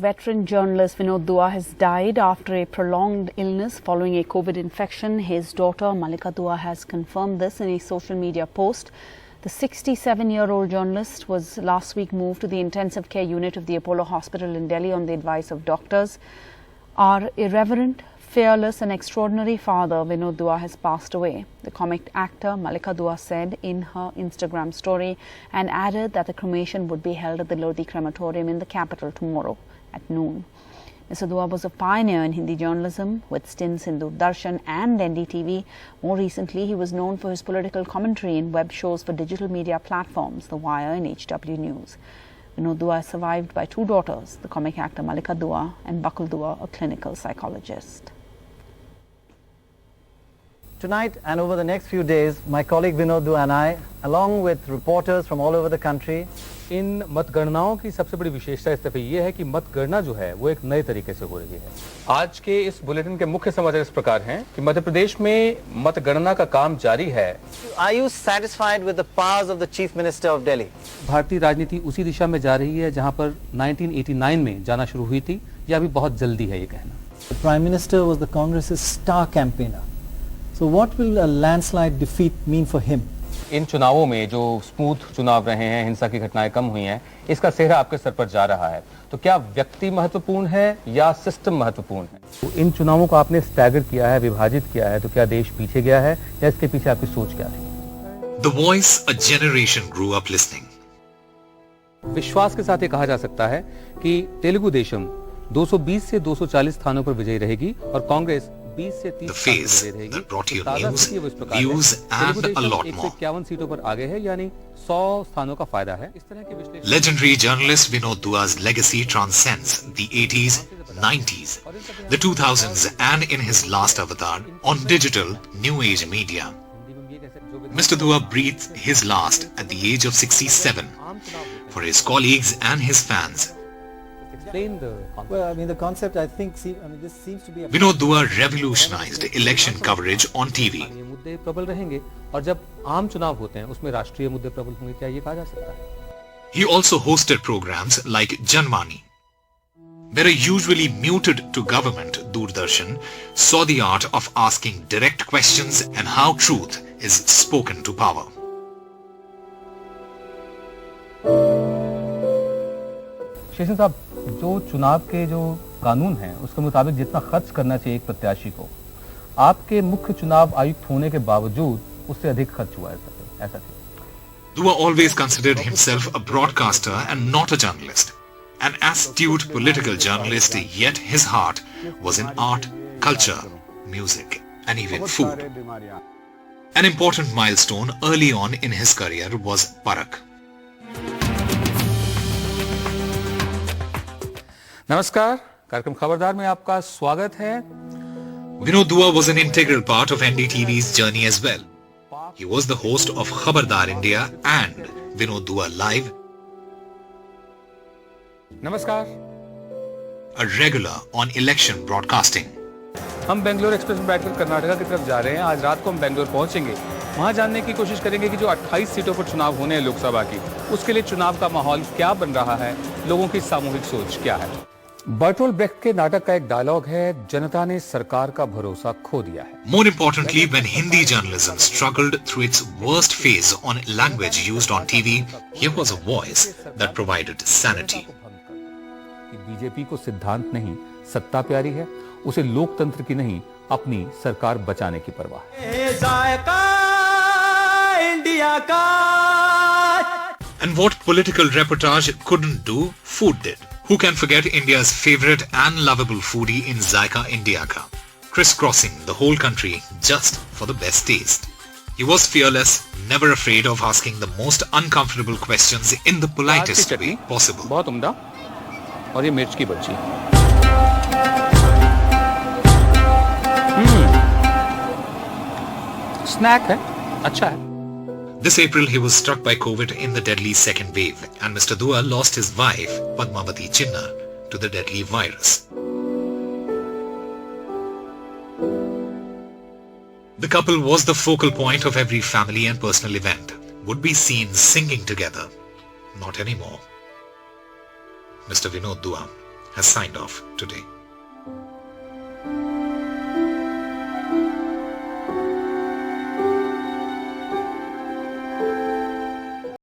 veteran journalist Vinod Dua has died after a prolonged illness following a COVID infection. His daughter Malika Dua has confirmed this in a social media post. The 67-year-old journalist was last week moved to the intensive care unit of the Apollo Hospital in Delhi on the advice of doctors. Our irreverent, fearless and extraordinary father Vinod Dua has passed away, the comic actor Malika Dua said in her Instagram story, and added that the cremation would be held at the Lodi crematorium in the capital tomorrow at noon. Mr. Dua was a pioneer in Hindi journalism with stints in Doordarshan and NDTV. More recently, he was known for his political commentary in web shows for digital media platforms, The Wire and HW News. Vinod Dua is survived by two daughters, the comic actor Malika Dua and Bakul Dua, a clinical psychologist. Tonight and over the next few days, my colleague Vinod Dua and I, along with reporters from all over the country, इन मतगणनाओं की सबसे बड़ी विशेषता इस दफे ये है कि मतगणना जो है वो एक नए तरीके से हो रही है। आज के इस बुलेटिन के मुख्य समाचार इस प्रकार हैं कि मध्य प्रदेश में मतगणना का काम जारी है। Are you satisfied with the powers of the Chief Minister of Delhi? भारतीय राजनीति उसी दिशा में जा रही है जहां पर 1989 में जाना शुरू हुई थी, या अभी बहुत जल्दी है ये कहना। The Prime Minister was the Congress's star campaigner. So what will a landslide defeat mean for him? इन चुनावों में जो स्मूथ चुनाव रहे हैं, हिंसा की घटनाएं कम हुई हैं, इसका सेहरा आपके सर पर जा रहा है। तो क्या व्यक्ति महत्वपूर्ण है या सिस्टम महत्वपूर्ण है? तो इन चुनावों को आपने स्टैगर किया है, विभाजित किया है, तो क्या देश पीछे गया है या इसके पीछे आपकी सोच क्या थी? The voice a generation grew up listening. विश्वास के साथ ये कहा जा सकता है कि तेलुगु देशम 220 से 240 स्थानों पर विजयी रहेगी और कांग्रेस 20 से 30 The face that brought you news, views and a lot more. 51 सीटों पर आगे है, यानी 100 स्थानों का फायदा है। इस तरह के विश्लेषण Legendary journalist Vinod Dua's legacy transcends the 80s, 90s, the 2000s and in his last avatar on digital new age media. Mr. Dua breathed his last at the age of 67 for his colleagues and his fans. Well, I mean, the concept, I think, this seems to be a... Vinod Dua revolutionized election coverage on TV. मुद्दे प्रबल रहेंगे और जब आम चुनाव होते हैं उसमें राष्ट्रीय मुद्दे प्रबल होंगे, क्या ये कहा जा सकता है? He also hosted programs like Janmani. Very usually muted to government, Doordarshan saw the art of asking direct questions and how truth is spoken to power. Seshan साहब, जो चुनाव के जो कानून हैं उसके मुताबिक जितना खर्च करना चाहिए एक प्रत्याशी को, आपके मुख्य चुनाव आयुक्त होने के बावजूद उससे अधिक खर्च हुआ है, ऐसा क्यों? Dua always considered himself a broadcaster and not a journalist. An astute political journalist, yet his heart was in art, culture, music and even food. An important milestone early on in his career was Parak. नमस्कार, कार्यक्रम खबरदार में आपका स्वागत है। Vinod Dua was an integral part of NDTV's journey as well. He was the host of Khabardar India and Vinod Dua Live. नमस्कार। A regular on election broadcasting. हम Bangalore express में बैठकर कर्नाटका की तरफ जा रहे हैं। आज रात को हम बेंगलोर पहुंचेंगे। वहां जानने की कोशिश करेंगे कि जो 28 सीटों पर चुनाव होने हैं लोकसभा की, उसके लिए चुनाव का माहौल क्या बन रहा है, लोगों की सामूहिक सोच क्या है। बर्टोल्ट ब्रेख्ट के नाटक का एक डायलॉग है, जनता ने सरकार का भरोसा खो दिया है। More importantly, when Hindi journalism struggled through its worst phase on language used on TV, here was a voice that provided sanity. BJP को सिद्धांत नहीं, सत्ता प्यारी है, उसे लोकतंत्र की नहीं, अपनी सरकार बचाने की परवाह है। And what political reportage couldn't do, food did. Who can forget India's favorite and lovable foodie in Zyka India Ka, crisscrossing the whole country just for the best taste. He was fearless, never afraid of asking the most uncomfortable questions in the politest way possible. बहुत उम्दा, और ये मिर्च की बज्जी। Snack है, अच्छा है। This April, he was struck by COVID in the deadly second wave, and Mr. Dua lost his wife, Padmavati Chinna, to the deadly virus. The couple was the focal point of every family and personal event, would be seen singing together. Not anymore. Mr. Vinod Dua. has signed off today.